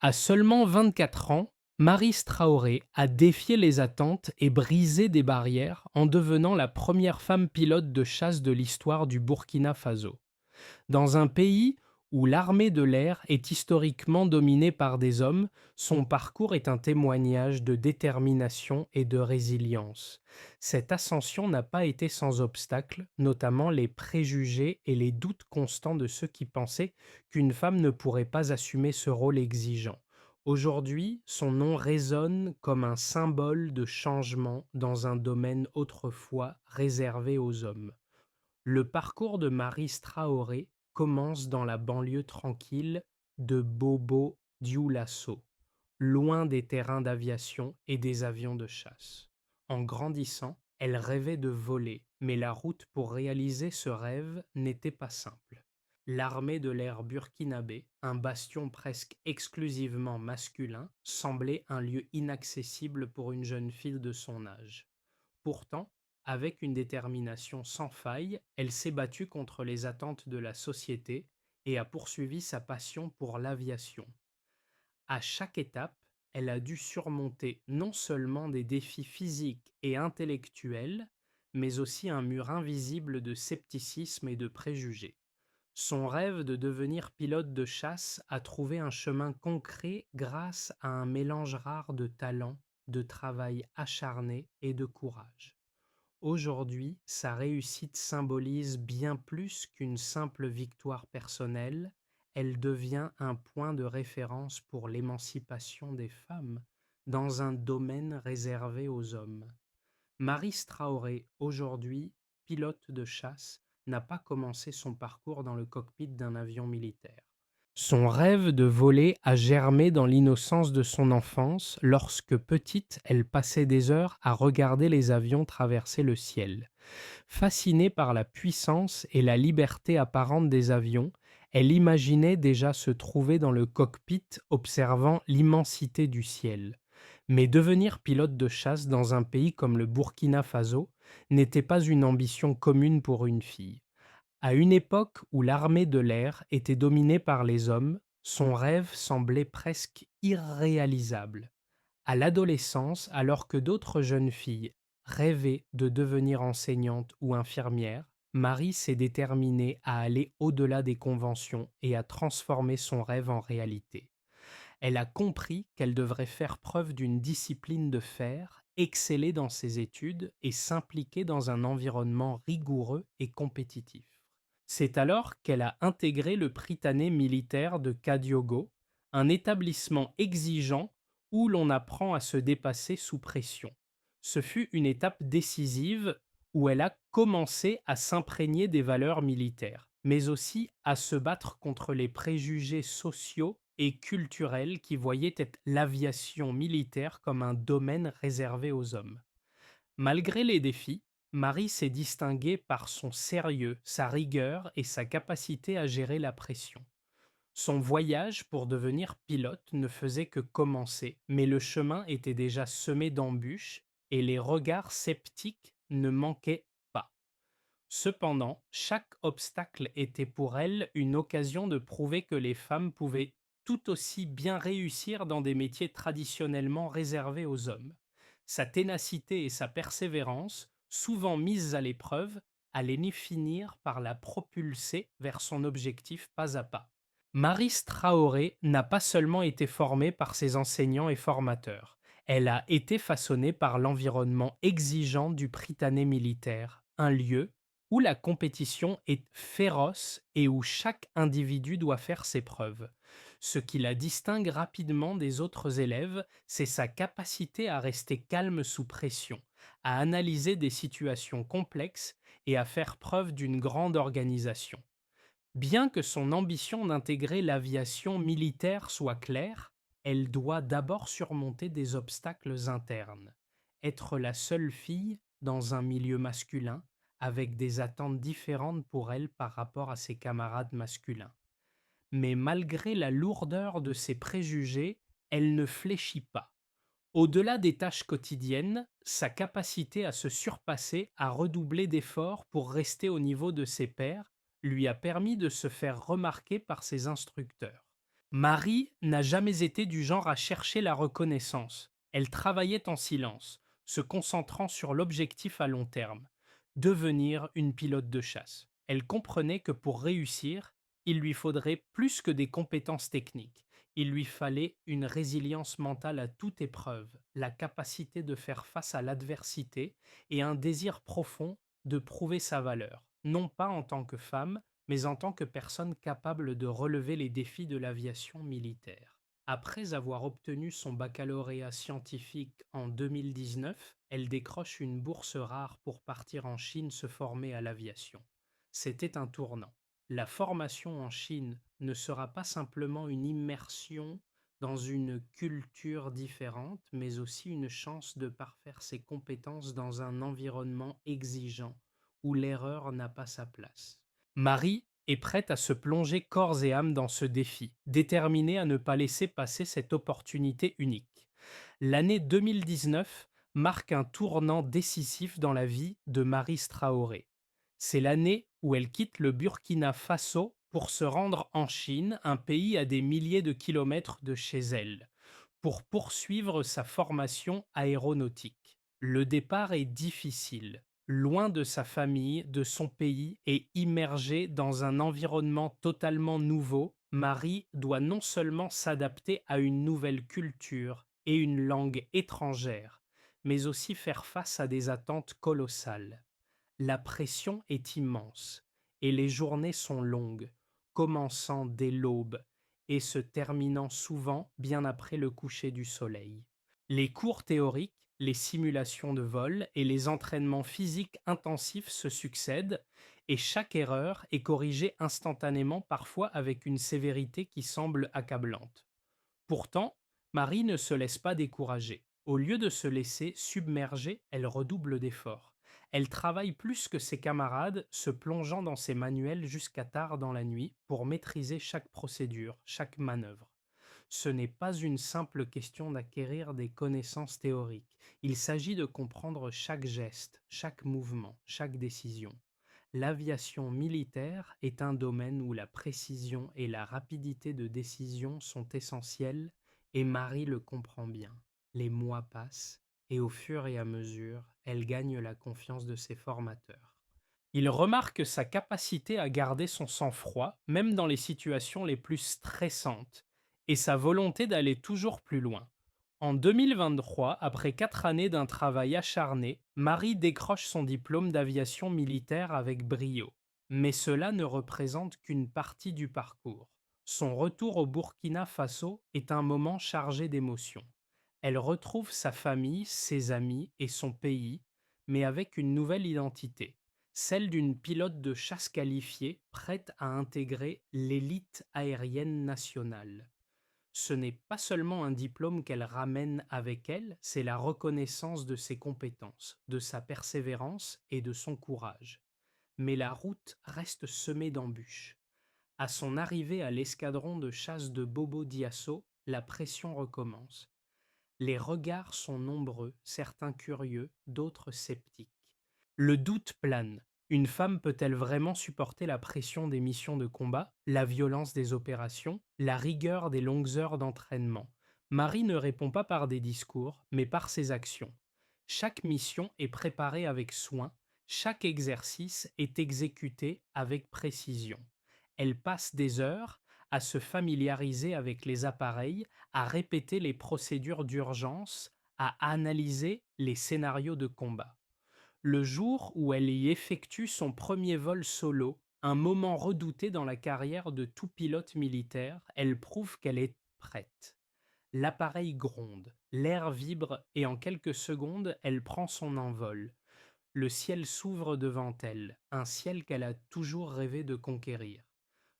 À seulement 24 ans, Maryse Traoré a défié les attentes et brisé des barrières en devenant la première femme pilote de chasse de l'histoire du Burkina Faso. Dans un pays où l'armée de l'air est historiquement dominée par des hommes, son parcours est un témoignage de détermination et de résilience. Cette ascension n'a pas été sans obstacles, notamment les préjugés et les doutes constants de ceux qui pensaient qu'une femme ne pourrait pas assumer ce rôle exigeant. Aujourd'hui, son nom résonne comme un symbole de changement dans un domaine autrefois réservé aux hommes. Le parcours de Maryse Traoré commence dans la banlieue tranquille de Bobo-Dioulasso, loin des terrains d'aviation et des avions de chasse. En grandissant, elle rêvait de voler, mais la route pour réaliser ce rêve n'était pas simple. L'armée de l'air burkinabé, un bastion presque exclusivement masculin, semblait un lieu inaccessible pour une jeune fille de son âge. Pourtant, avec une détermination sans faille, elle s'est battue contre les attentes de la société et a poursuivi sa passion pour l'aviation. À chaque étape, elle a dû surmonter non seulement des défis physiques et intellectuels, mais aussi un mur invisible de scepticisme et de préjugés. Son rêve de devenir pilote de chasse a trouvé un chemin concret grâce à un mélange rare de talent, de travail acharné et de courage. Aujourd'hui, sa réussite symbolise bien plus qu'une simple victoire personnelle, elle devient un point de référence pour l'émancipation des femmes dans un domaine réservé aux hommes. Maryse Traoré, aujourd'hui pilote de chasse, n'a pas commencé son parcours dans le cockpit d'un avion militaire. Son rêve de voler a germé dans l'innocence de son enfance lorsque petite, elle passait des heures à regarder les avions traverser le ciel. Fascinée par la puissance et la liberté apparente des avions, elle imaginait déjà se trouver dans le cockpit observant l'immensité du ciel. Mais devenir pilote de chasse dans un pays comme le Burkina Faso n'était pas une ambition commune pour une fille. À une époque où l'armée de l'air était dominée par les hommes, son rêve semblait presque irréalisable. À l'adolescence, alors que d'autres jeunes filles rêvaient de devenir enseignante ou infirmière, Marie s'est déterminée à aller au-delà des conventions et à transformer son rêve en réalité. Elle a compris qu'elle devrait faire preuve d'une discipline de fer, exceller dans ses études et s'impliquer dans un environnement rigoureux et compétitif. C'est alors qu'elle a intégré le Prytanée militaire de Kadiogo, un établissement exigeant où l'on apprend à se dépasser sous pression. Ce fut une étape décisive où elle a commencé à s'imprégner des valeurs militaires, mais aussi à se battre contre les préjugés sociaux et culturels qui voyaient l'aviation militaire comme un domaine réservé aux hommes. Malgré les défis, Marie s'est distinguée par son sérieux, sa rigueur et sa capacité à gérer la pression. Son voyage pour devenir pilote ne faisait que commencer, mais le chemin était déjà semé d'embûches et les regards sceptiques ne manquaient pas. Cependant, chaque obstacle était pour elle une occasion de prouver que les femmes pouvaient tout aussi bien réussir dans des métiers traditionnellement réservés aux hommes. Sa ténacité et sa persévérance, souvent mises à l'épreuve, allaient finir par la propulser vers son objectif pas à pas. Maryse Traoré n'a pas seulement été formée par ses enseignants et formateurs, elle a été façonnée par l'environnement exigeant du Prytanée militaire, un lieu où la compétition est féroce et où chaque individu doit faire ses preuves. Ce qui la distingue rapidement des autres élèves, c'est sa capacité à rester calme sous pression, à analyser des situations complexes et à faire preuve d'une grande organisation. Bien que son ambition d'intégrer l'aviation militaire soit claire, elle doit d'abord surmonter des obstacles internes. Être la seule fille dans un milieu masculin, avec des attentes différentes pour elle par rapport à ses camarades masculins. Mais malgré la lourdeur de ses préjugés, elle ne fléchit pas. Au-delà des tâches quotidiennes, sa capacité à se surpasser, à redoubler d'efforts pour rester au niveau de ses pairs, lui a permis de se faire remarquer par ses instructeurs. Marie n'a jamais été du genre à chercher la reconnaissance. Elle travaillait en silence, se concentrant sur l'objectif à long terme, devenir une pilote de chasse. Elle comprenait que pour réussir, il lui faudrait plus que des compétences techniques. Il lui fallait une résilience mentale à toute épreuve, la capacité de faire face à l'adversité et un désir profond de prouver sa valeur, non pas en tant que femme, mais en tant que personne capable de relever les défis de l'aviation militaire. Après avoir obtenu son baccalauréat scientifique en 2019, elle décroche une bourse rare pour partir en Chine se former à l'aviation. C'était un tournant. La formation en Chine ne sera pas simplement une immersion dans une culture différente, mais aussi une chance de parfaire ses compétences dans un environnement exigeant où l'erreur n'a pas sa place. Marie est prête à se plonger corps et âme dans ce défi, déterminée à ne pas laisser passer cette opportunité unique. L'année 2019 marque un tournant décisif dans la vie de Marie Traoré. C'est l'année où elle quitte le Burkina Faso pour se rendre en Chine, un pays à des milliers de kilomètres de chez elle, pour poursuivre sa formation aéronautique. Le départ est difficile. Loin de sa famille, de son pays et immergée dans un environnement totalement nouveau, Marie doit non seulement s'adapter à une nouvelle culture et une langue étrangère, mais aussi faire face à des attentes colossales. La pression est immense et les journées sont longues, commençant dès l'aube et se terminant souvent bien après le coucher du soleil. Les cours théoriques, les simulations de vol et les entraînements physiques intensifs se succèdent et chaque erreur est corrigée instantanément, parfois avec une sévérité qui semble accablante. Pourtant, Marie ne se laisse pas décourager. Au lieu de se laisser submerger, elle redouble d'efforts. Elle travaille plus que ses camarades, se plongeant dans ses manuels jusqu'à tard dans la nuit pour maîtriser chaque procédure, chaque manœuvre. Ce n'est pas une simple question d'acquérir des connaissances théoriques. Il s'agit de comprendre chaque geste, chaque mouvement, chaque décision. L'aviation militaire est un domaine où la précision et la rapidité de décision sont essentielles et Marie le comprend bien. Les mois passent et au fur et à mesure, elle gagne la confiance de ses formateurs. Il remarque sa capacité à garder son sang-froid, même dans les situations les plus stressantes, et sa volonté d'aller toujours plus loin. En 2023, après 4 années d'un travail acharné, Marie décroche son diplôme d'aviation militaire avec brio. Mais cela ne représente qu'une partie du parcours. Son retour au Burkina Faso est un moment chargé d'émotions. Elle retrouve sa famille, ses amis et son pays, mais avec une nouvelle identité, celle d'une pilote de chasse qualifiée prête à intégrer l'élite aérienne nationale. Ce n'est pas seulement un diplôme qu'elle ramène avec elle, c'est la reconnaissance de ses compétences, de sa persévérance et de son courage. Mais la route reste semée d'embûches. À son arrivée à l'escadron de chasse de Bobo Diosso, la pression recommence. Les regards sont nombreux, certains curieux, d'autres sceptiques. Le doute plane. Une femme peut-elle vraiment supporter la pression des missions de combat, la violence des opérations, la rigueur des longues heures d'entraînement? Marie ne répond pas par des discours, mais par ses actions. Chaque mission est préparée avec soin, chaque exercice est exécuté avec précision. Elle passe des heures à se familiariser avec les appareils, à répéter les procédures d'urgence, à analyser les scénarios de combat. Le jour où elle y effectue son premier vol solo, un moment redouté dans la carrière de tout pilote militaire, elle prouve qu'elle est prête. L'appareil gronde, l'air vibre et en quelques secondes, elle prend son envol. Le ciel s'ouvre devant elle, un ciel qu'elle a toujours rêvé de conquérir.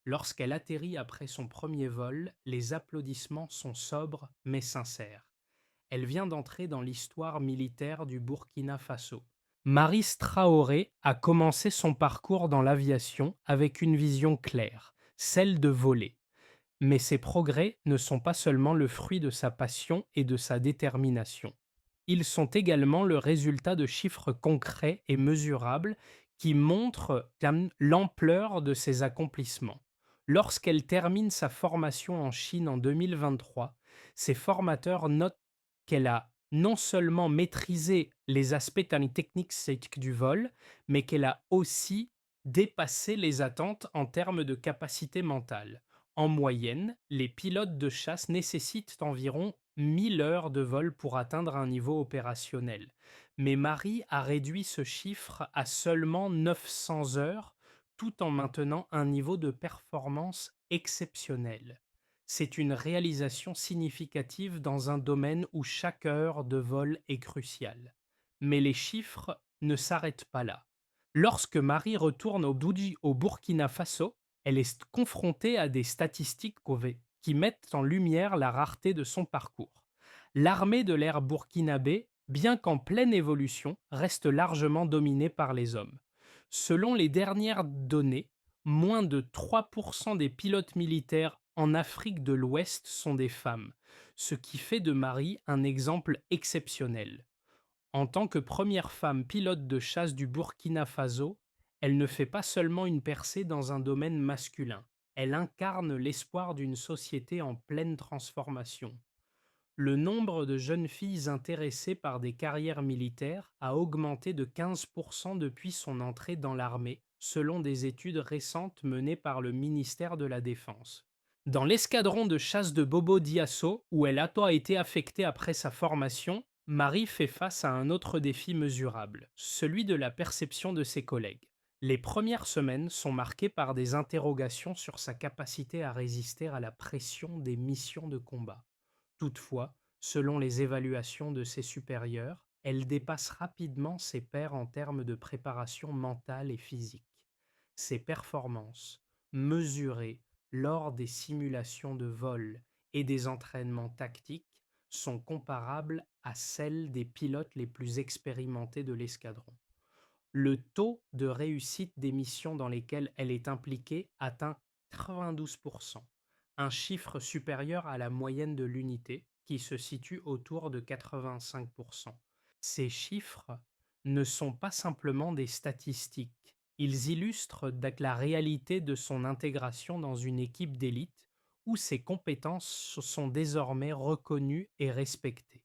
Lorsqu'elle atterrit après son premier vol, les applaudissements sont sobres mais sincères. Elle vient d'entrer dans l'histoire militaire du Burkina Faso. Maris Traoré a commencé son parcours dans l'aviation avec une vision claire, celle de voler. Mais ses progrès ne sont pas seulement le fruit de sa passion et de sa détermination. Ils sont également le résultat de chiffres concrets et mesurables qui montrent l'ampleur de ses accomplissements. Lorsqu'elle termine sa formation en Chine en 2023, ses formateurs notent qu'elle a non seulement maîtrisé les aspects techniques du vol, mais qu'elle a aussi dépassé les attentes en termes de capacité mentale. En moyenne, les pilotes de chasse nécessitent environ 1000 heures de vol pour atteindre un niveau opérationnel. Mais Marie a réduit ce chiffre à seulement 900 heures tout en maintenant un niveau de performance exceptionnel. C'est une réalisation significative dans un domaine où chaque heure de vol est cruciale. Mais les chiffres ne s'arrêtent pas là. Lorsque Marie retourne au Burkina Faso, elle est confrontée à des statistiques qui mettent en lumière la rareté de son parcours. L'armée de l'air burkinabé, bien qu'en pleine évolution, reste largement dominée par les hommes. Selon les dernières données, moins de 3% des pilotes militaires en Afrique de l'Ouest sont des femmes, ce qui fait de Marie un exemple exceptionnel. En tant que première femme pilote de chasse du Burkina Faso, elle ne fait pas seulement une percée dans un domaine masculin, elle incarne l'espoir d'une société en pleine transformation. Le nombre de jeunes filles intéressées par des carrières militaires a augmenté de 15% depuis son entrée dans l'armée, selon des études récentes menées par le ministère de la Défense. Dans l'escadron de chasse de Bobo Dioulasso, où elle a été affectée après sa formation, Marie fait face à un autre défi mesurable, celui de la perception de ses collègues. Les premières semaines sont marquées par des interrogations sur sa capacité à résister à la pression des missions de combat. Toutefois, selon les évaluations de ses supérieurs, elle dépasse rapidement ses pairs en termes de préparation mentale et physique. Ses performances, mesurées lors des simulations de vol et des entraînements tactiques, sont comparables à celles des pilotes les plus expérimentés de l'escadron. Le taux de réussite des missions dans lesquelles elle est impliquée atteint 92%, un chiffre supérieur à la moyenne de l'unité qui se situe autour de 85%. Ces chiffres ne sont pas simplement des statistiques, ils illustrent la réalité de son intégration dans une équipe d'élite où ses compétences sont désormais reconnues et respectées.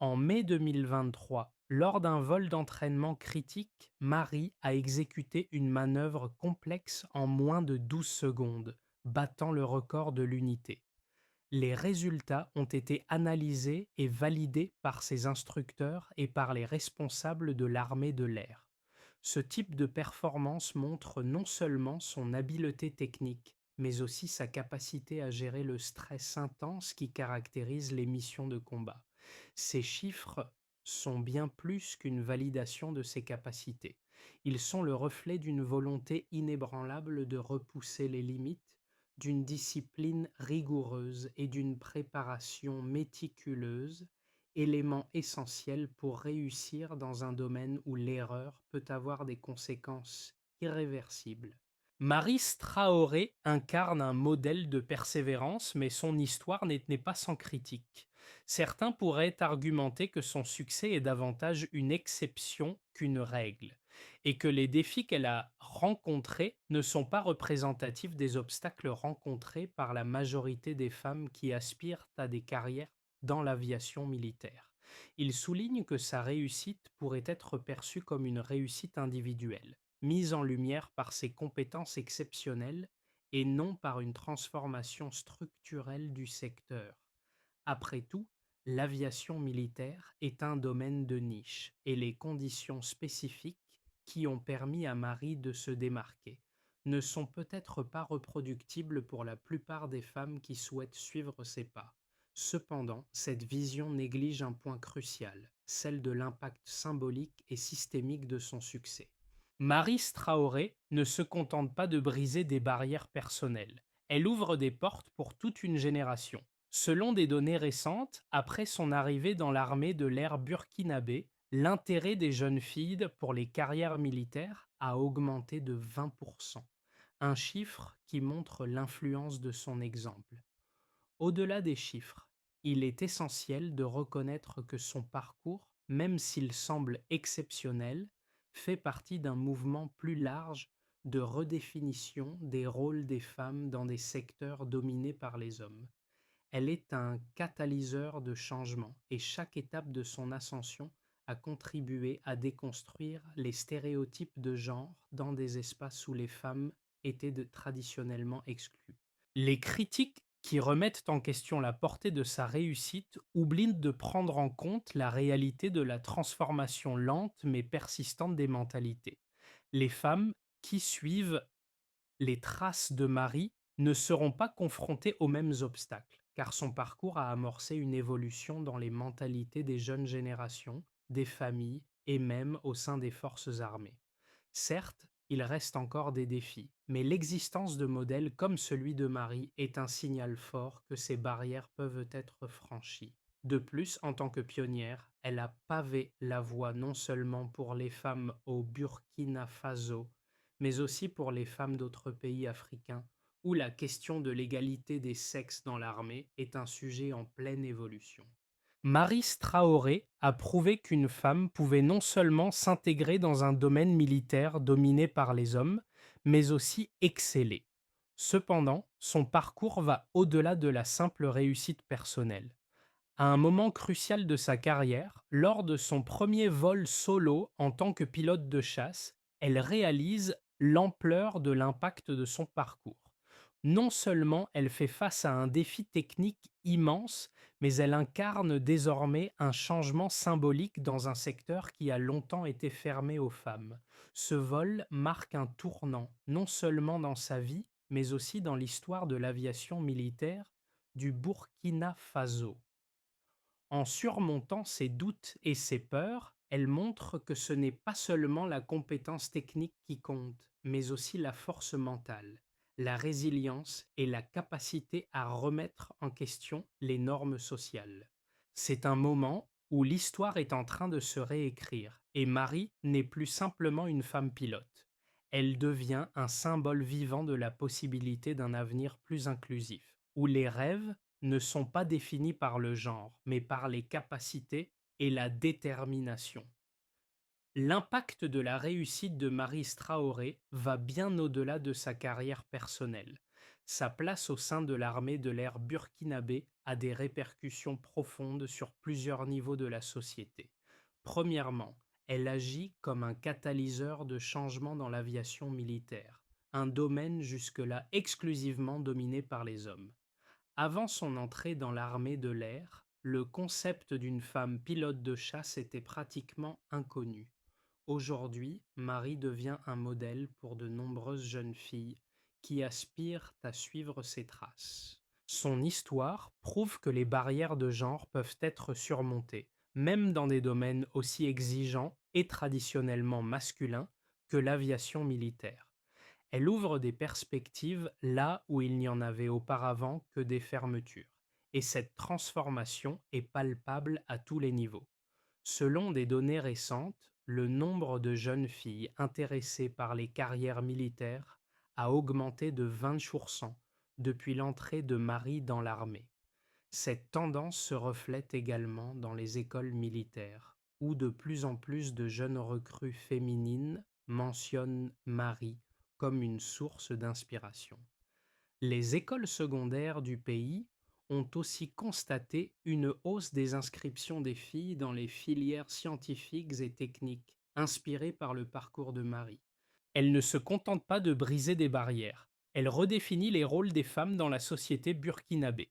En mai 2023, lors d'un vol d'entraînement critique, Marie a exécuté une manœuvre complexe en moins de 12 secondes, battant le record de l'unité. Les résultats ont été analysés et validés par ses instructeurs et par les responsables de l'armée de l'air. Ce type de performance montre non seulement son habileté technique, mais aussi sa capacité à gérer le stress intense qui caractérise les missions de combat. Ces chiffres sont bien plus qu'une validation de ses capacités. Ils sont le reflet d'une volonté inébranlable de repousser les limites, d'une discipline rigoureuse et d'une préparation méticuleuse, élément essentiel pour réussir dans un domaine où l'erreur peut avoir des conséquences irréversibles. Maryse Traoré incarne un modèle de persévérance, mais son histoire n'est pas sans critique. Certains pourraient argumenter que son succès est davantage une exception qu'une règle, et que les défis qu'elle a rencontrés ne sont pas représentatifs des obstacles rencontrés par la majorité des femmes qui aspirent à des carrières dans l'aviation militaire. Il souligne que sa réussite pourrait être perçue comme une réussite individuelle, mise en lumière par ses compétences exceptionnelles et non par une transformation structurelle du secteur. Après tout, l'aviation militaire est un domaine de niche et les conditions spécifiques qui ont permis à Marie de se démarquer ne sont peut-être pas reproductibles pour la plupart des femmes qui souhaitent suivre ses pas. Cependant, cette vision néglige un point crucial, celle de l'impact symbolique et systémique de son succès. Maryse Traoré ne se contente pas de briser des barrières personnelles, elle ouvre des portes pour toute une génération. Selon des données récentes, après son arrivée dans l'armée de l'air burkinabé, l'intérêt des jeunes filles pour les carrières militaires a augmenté de 20%, un chiffre qui montre l'influence de son exemple. Au-delà des chiffres, il est essentiel de reconnaître que son parcours, même s'il semble exceptionnel, fait partie d'un mouvement plus large de redéfinition des rôles des femmes dans des secteurs dominés par les hommes. Elle est un catalyseur de changement et chaque étape de son ascension a contribué à déconstruire les stéréotypes de genre dans des espaces où les femmes étaient traditionnellement exclues. Les critiques qui remettent en question la portée de sa réussite oublient de prendre en compte la réalité de la transformation lente mais persistante des mentalités. Les femmes qui suivent les traces de Marie ne seront pas confrontées aux mêmes obstacles, car son parcours a amorcé une évolution dans les mentalités des jeunes générations, des familles et même au sein des forces armées. Certes, il reste encore des défis, mais l'existence de modèles comme celui de Marie est un signal fort que ces barrières peuvent être franchies. De plus, en tant que pionnière, elle a pavé la voie non seulement pour les femmes au Burkina Faso, mais aussi pour les femmes d'autres pays africains, où la question de l'égalité des sexes dans l'armée est un sujet en pleine évolution. Maryse Traoré a prouvé qu'une femme pouvait non seulement s'intégrer dans un domaine militaire dominé par les hommes, mais aussi exceller. Cependant, son parcours va au-delà de la simple réussite personnelle. À un moment crucial de sa carrière, lors de son premier vol solo en tant que pilote de chasse, elle réalise l'ampleur de l'impact de son parcours. Non seulement elle fait face à un défi technique immense, mais elle incarne désormais un changement symbolique dans un secteur qui a longtemps été fermé aux femmes. Ce vol marque un tournant, non seulement dans sa vie, mais aussi dans l'histoire de l'aviation militaire du Burkina Faso. En surmontant ses doutes et ses peurs, elle montre que ce n'est pas seulement la compétence technique qui compte, mais aussi la force mentale, la résilience et la capacité à remettre en question les normes sociales. C'est un moment où l'histoire est en train de se réécrire et Marie n'est plus simplement une femme pilote. Elle devient un symbole vivant de la possibilité d'un avenir plus inclusif, où les rêves ne sont pas définis par le genre, mais par les capacités et la détermination. L'impact de la réussite de Maryse Traoré va bien au-delà de sa carrière personnelle. Sa place au sein de l'armée de l'air burkinabé a des répercussions profondes sur plusieurs niveaux de la société. Premièrement, elle agit comme un catalyseur de changement dans l'aviation militaire, un domaine jusque-là exclusivement dominé par les hommes. Avant son entrée dans l'armée de l'air, le concept d'une femme pilote de chasse était pratiquement inconnu. Aujourd'hui, Marie devient un modèle pour de nombreuses jeunes filles qui aspirent à suivre ses traces. Son histoire prouve que les barrières de genre peuvent être surmontées, même dans des domaines aussi exigeants et traditionnellement masculins que l'aviation militaire. Elle ouvre des perspectives là où il n'y en avait auparavant que des fermetures, et cette transformation est palpable à tous les niveaux. Selon des données récentes, le nombre de jeunes filles intéressées par les carrières militaires a augmenté de 20% depuis l'entrée de Marie dans l'armée. Cette tendance se reflète également dans les écoles militaires, où de plus en plus de jeunes recrues féminines mentionnent Marie comme une source d'inspiration. Les écoles secondaires du pays ont aussi constaté une hausse des inscriptions des filles dans les filières scientifiques et techniques, inspirées par le parcours de Marie. Elle ne se contente pas de briser des barrières, elle redéfinit les rôles des femmes dans la société burkinabé.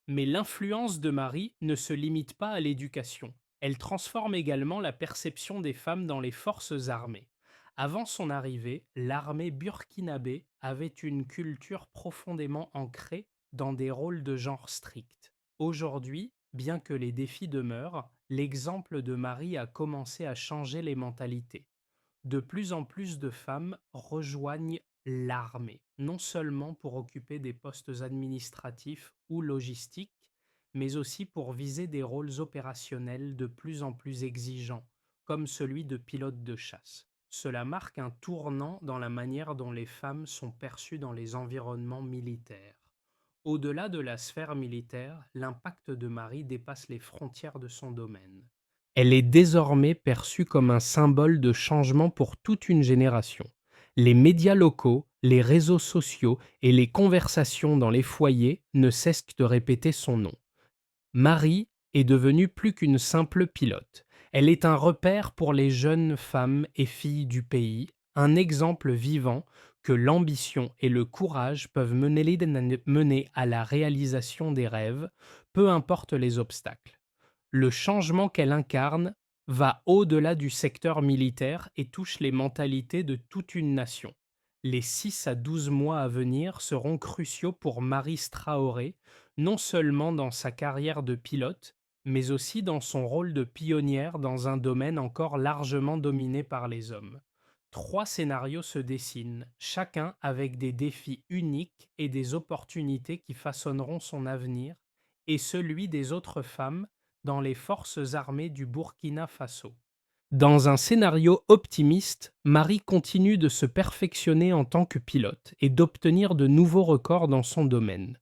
Mais l'influence de Marie ne se limite pas à l'éducation. Elle transforme également la perception des femmes dans les forces armées. Avant son arrivée, l'armée burkinabé avait une culture profondément ancrée dans des rôles de genre stricts. Aujourd'hui, bien que les défis demeurent, l'exemple de Marie a commencé à changer les mentalités. De plus en plus de femmes rejoignent l'armée, non seulement pour occuper des postes administratifs ou logistiques, mais aussi pour viser des rôles opérationnels de plus en plus exigeants, comme celui de pilote de chasse. Cela marque un tournant dans la manière dont les femmes sont perçues dans les environnements militaires. Au-delà de la sphère militaire, l'impact de Marie dépasse les frontières de son domaine. Elle est désormais perçue comme un symbole de changement pour toute une génération. Les médias locaux, les réseaux sociaux et les conversations dans les foyers ne cessent de répéter son nom. Marie est devenue plus qu'une simple pilote. Elle est un repère pour les jeunes femmes et filles du pays, un exemple vivant que l'ambition et le courage peuvent mener à la réalisation des rêves, peu importe les obstacles. Le changement qu'elle incarne va au-delà du secteur militaire et touche les mentalités de toute une nation. Les 6 à 12 mois à venir seront cruciaux pour Marie Traoré, non seulement dans sa carrière de pilote, mais aussi dans son rôle de pionnière dans un domaine encore largement dominé par les hommes. 3 scénarios se dessinent, chacun avec des défis uniques et des opportunités qui façonneront son avenir et celui des autres femmes dans les forces armées du Burkina Faso. Dans un scénario optimiste, Marie continue de se perfectionner en tant que pilote et d'obtenir de nouveaux records dans son domaine.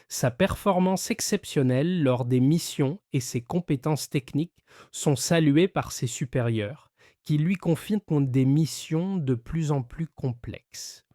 Sa performance exceptionnelle lors des missions et ses compétences techniques sont saluées par ses supérieurs, qui lui confient des missions de plus en plus complexes.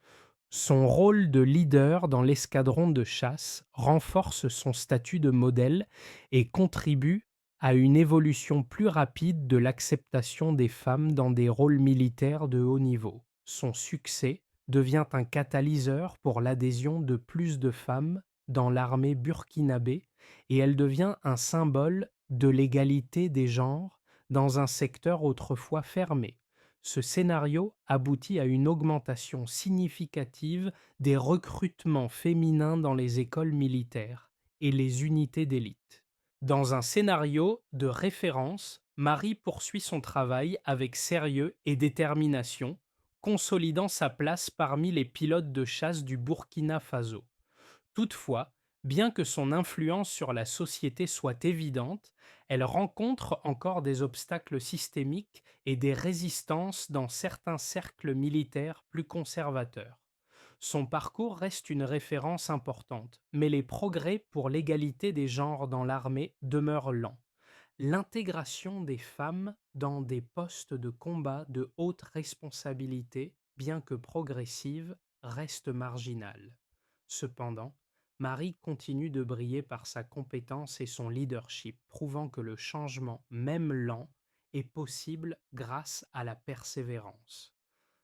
Son rôle de leader dans l'escadron de chasse renforce son statut de modèle et contribue à une évolution plus rapide de l'acceptation des femmes dans des rôles militaires de haut niveau. Son succès devient un catalyseur pour l'adhésion de plus de femmes dans l'armée burkinabé et elle devient un symbole de l'égalité des genres dans un secteur autrefois fermé. Ce scénario aboutit à une augmentation significative des recrutements féminins dans les écoles militaires et les unités d'élite. Dans un scénario de référence, Marie poursuit son travail avec sérieux et détermination, consolidant sa place parmi les pilotes de chasse du Burkina Faso. Toutefois, bien que son influence sur la société soit évidente, elle rencontre encore des obstacles systémiques et des résistances dans certains cercles militaires plus conservateurs. Son parcours reste une référence importante, mais les progrès pour l'égalité des genres dans l'armée demeurent lents. L'intégration des femmes dans des postes de combat de haute responsabilité, bien que progressive, reste marginale. Cependant, Marie continue de briller par sa compétence et son leadership, prouvant que le changement, même lent, est possible grâce à la persévérance.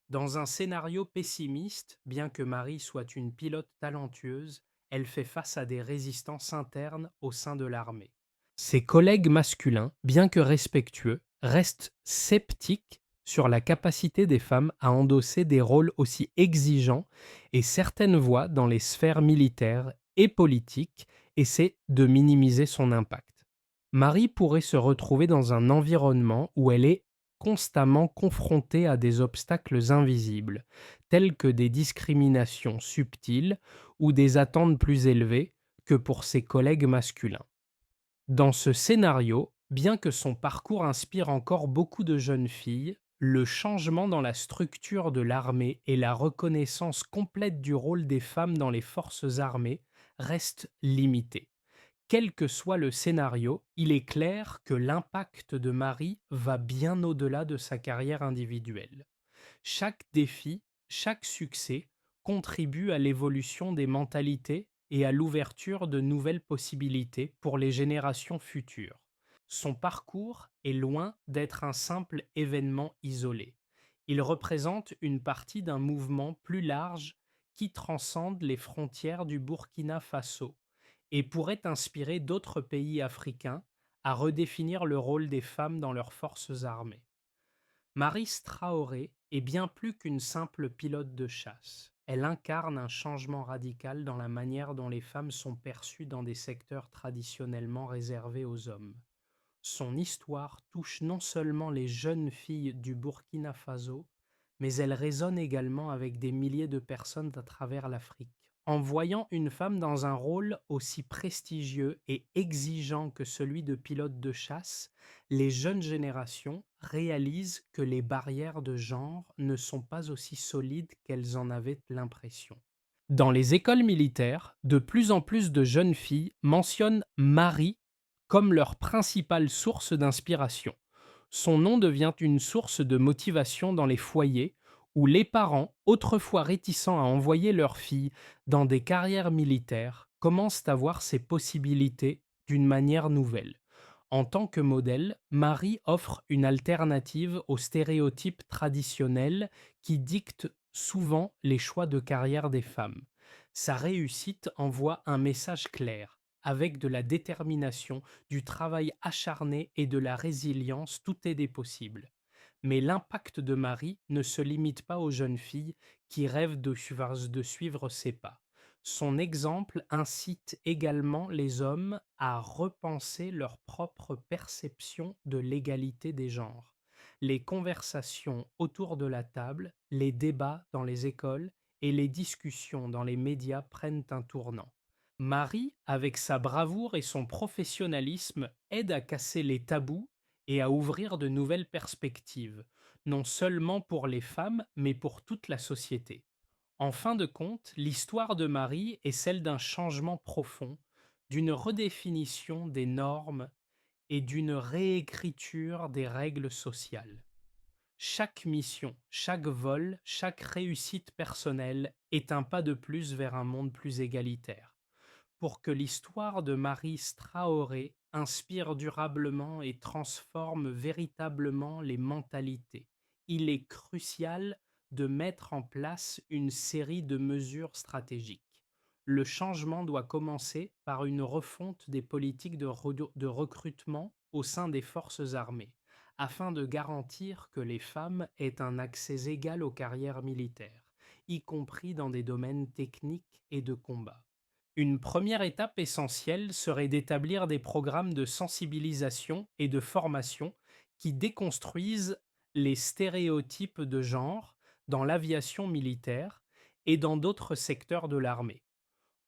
Dans un scénario pessimiste, bien que Marie soit une pilote talentueuse, elle fait face à des résistances internes au sein de l'armée. Ses collègues masculins, bien que respectueux, restent sceptiques sur la capacité des femmes à endosser des rôles aussi exigeants et certaines voix dans les sphères militaires et politiques essaient de minimiser son impact. Marie pourrait se retrouver dans un environnement où elle est constamment confrontée à des obstacles invisibles, tels que des discriminations subtiles ou des attentes plus élevées que pour ses collègues masculins. Dans ce scénario, bien que son parcours inspire encore beaucoup de jeunes filles, le changement dans la structure de l'armée et la reconnaissance complète du rôle des femmes dans les forces armées restent limités. Quel que soit le scénario, il est clair que l'impact de Marie va bien au-delà de sa carrière individuelle. Chaque défi, chaque succès contribue à l'évolution des mentalités et à l'ouverture de nouvelles possibilités pour les générations futures. Son parcours est loin d'être un simple événement isolé. Il représente une partie d'un mouvement plus large qui transcende les frontières du Burkina Faso et pourrait inspirer d'autres pays africains à redéfinir le rôle des femmes dans leurs forces armées. Maryse Traoré est bien plus qu'une simple pilote de chasse. Elle incarne un changement radical dans la manière dont les femmes sont perçues dans des secteurs traditionnellement réservés aux hommes. Son histoire touche non seulement les jeunes filles du Burkina Faso, mais elle résonne également avec des milliers de personnes à travers l'Afrique. En voyant une femme dans un rôle aussi prestigieux et exigeant que celui de pilote de chasse, les jeunes générations réalisent que les barrières de genre ne sont pas aussi solides qu'elles en avaient l'impression. Dans les écoles militaires, de plus en plus de jeunes filles mentionnent Marie comme leur principale source d'inspiration. Son nom devient une source de motivation dans les foyers où les parents, autrefois réticents à envoyer leurs filles dans des carrières militaires, commencent à voir ces possibilités d'une manière nouvelle. En tant que modèle, Marie offre une alternative aux stéréotypes traditionnels qui dictent souvent les choix de carrière des femmes. Sa réussite envoie un message clair. Avec de la détermination, du travail acharné et de la résilience, tout est des possibles. Mais l'impact de Marie ne se limite pas aux jeunes filles qui rêvent de suivre ses pas. Son exemple incite également les hommes à repenser leur propre perception de l'égalité des genres. Les conversations autour de la table, les débats dans les écoles et les discussions dans les médias prennent un tournant. Marie, avec sa bravoure et son professionnalisme, aide à casser les tabous et à ouvrir de nouvelles perspectives, non seulement pour les femmes, mais pour toute la société. En fin de compte, l'histoire de Marie est celle d'un changement profond, d'une redéfinition des normes et d'une réécriture des règles sociales. Chaque mission, chaque vol, chaque réussite personnelle est un pas de plus vers un monde plus égalitaire. Pour que l'histoire de Marie Traoré inspire durablement et transforme véritablement les mentalités, il est crucial de mettre en place une série de mesures stratégiques. Le changement doit commencer par une refonte des politiques de recrutement au sein des forces armées, afin de garantir que les femmes aient un accès égal aux carrières militaires, y compris dans des domaines techniques et de combat. Une première étape essentielle serait d'établir des programmes de sensibilisation et de formation qui déconstruisent les stéréotypes de genre dans l'aviation militaire et dans d'autres secteurs de l'armée.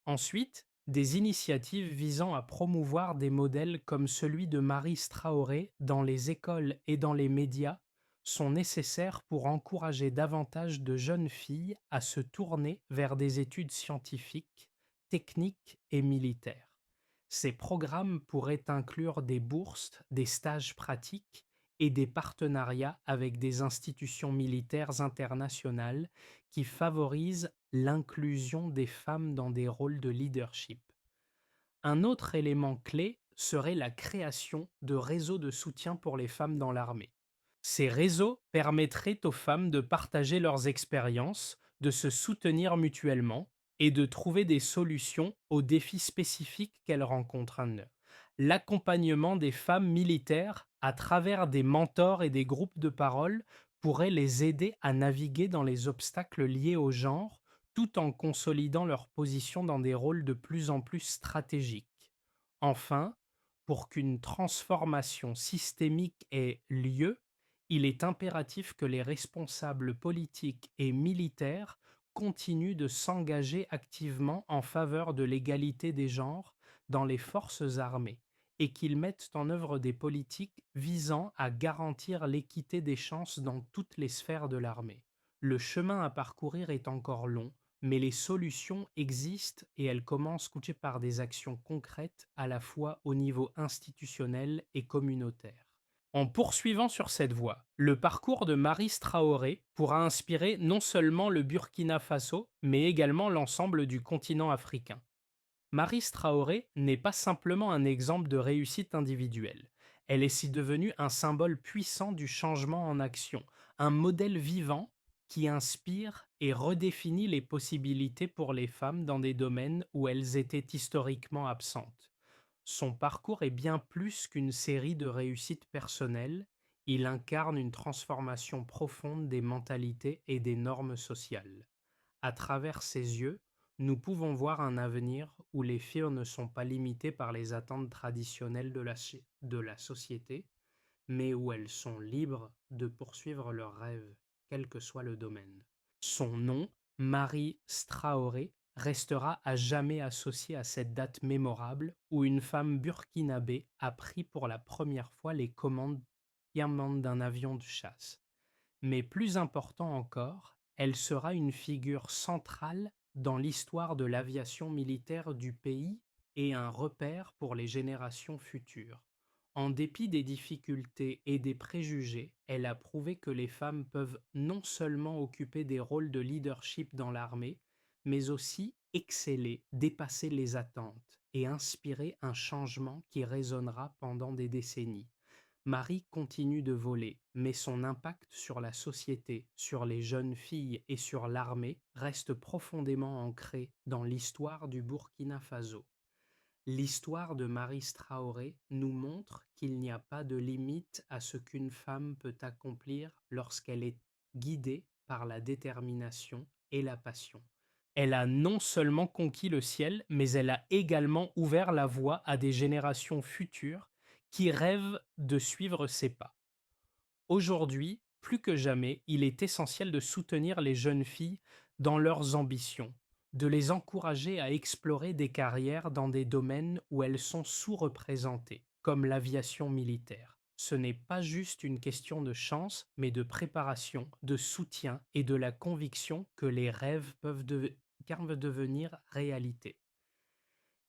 Ensuite, des initiatives visant à promouvoir des modèles comme celui de Marie Traoré dans les écoles et dans les médias sont nécessaires pour encourager davantage de jeunes filles à se tourner vers des études scientifiques, techniques et militaires. Ces programmes pourraient inclure des bourses, des stages pratiques et des partenariats avec des institutions militaires internationales qui favorisent l'inclusion des femmes dans des rôles de leadership. Un autre élément clé serait la création de réseaux de soutien pour les femmes dans l'armée. Ces réseaux permettraient aux femmes de partager leurs expériences, de se soutenir mutuellement et de trouver des solutions aux défis spécifiques qu'elles rencontrent. L'accompagnement des femmes militaires à travers des mentors et des groupes de parole pourrait les aider à naviguer dans les obstacles liés au genre tout en consolidant leur position dans des rôles de plus en plus stratégiques. Enfin, pour qu'une transformation systémique ait lieu, il est impératif que les responsables politiques et militaires continuent de s'engager activement en faveur de l'égalité des genres dans les forces armées et qu'ils mettent en œuvre des politiques visant à garantir l'équité des chances dans toutes les sphères de l'armée. Le chemin à parcourir est encore long, mais les solutions existent et elles commencent par des actions concrètes à la fois au niveau institutionnel et communautaire. En poursuivant sur cette voie, le parcours de Marie Traoré pourra inspirer non seulement le Burkina Faso, mais également l'ensemble du continent africain. Marie Traoré n'est pas simplement un exemple de réussite individuelle. Elle est si devenue un symbole puissant du changement en action, un modèle vivant qui inspire et redéfinit les possibilités pour les femmes dans des domaines où elles étaient historiquement absentes. Son parcours est bien plus qu'une série de réussites personnelles, il incarne une transformation profonde des mentalités et des normes sociales. À travers ses yeux, nous pouvons voir un avenir où les filles ne sont pas limitées par les attentes traditionnelles de la société, mais où elles sont libres de poursuivre leurs rêves, quel que soit le domaine. Son nom, Marie Traoré, restera à jamais associé à cette date mémorable où une femme burkinabé a pris pour la première fois les commandes d'un avion de chasse. Mais plus important encore, elle sera une figure centrale dans l'histoire de l'aviation militaire du pays et un repère pour les générations futures. En dépit des difficultés et des préjugés, elle a prouvé que les femmes peuvent non seulement occuper des rôles de leadership dans l'armée, mais aussi exceller, dépasser les attentes et inspirer un changement qui résonnera pendant des décennies. Marie continue de voler, mais son impact sur la société, sur les jeunes filles et sur l'armée reste profondément ancré dans l'histoire du Burkina Faso. L'histoire de Marie Traoré nous montre qu'il n'y a pas de limite à ce qu'une femme peut accomplir lorsqu'elle est guidée par la détermination et la passion. Elle a non seulement conquis le ciel, mais elle a également ouvert la voie à des générations futures qui rêvent de suivre ses pas. Aujourd'hui, plus que jamais, il est essentiel de soutenir les jeunes filles dans leurs ambitions, de les encourager à explorer des carrières dans des domaines où elles sont sous-représentées, comme l'aviation militaire. Ce n'est pas juste une question de chance, mais de préparation, de soutien et de la conviction que les rêves peuvent devenir réalité.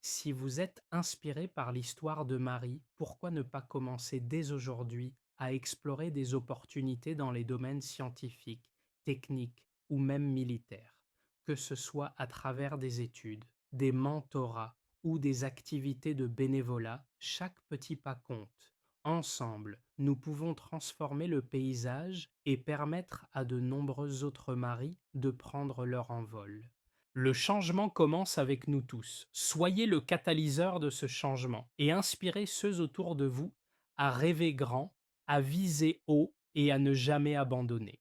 Si vous êtes inspiré par l'histoire de Marie, pourquoi ne pas commencer dès aujourd'hui à explorer des opportunités dans les domaines scientifiques, techniques ou même militaires, que ce soit à travers des études, des mentorats ou des activités de bénévolat, chaque petit pas compte. Ensemble, nous pouvons transformer le paysage et permettre à de nombreux autres maris de prendre leur envol. Le changement commence avec nous tous. Soyez le catalyseur de ce changement et inspirez ceux autour de vous à rêver grand, à viser haut et à ne jamais abandonner.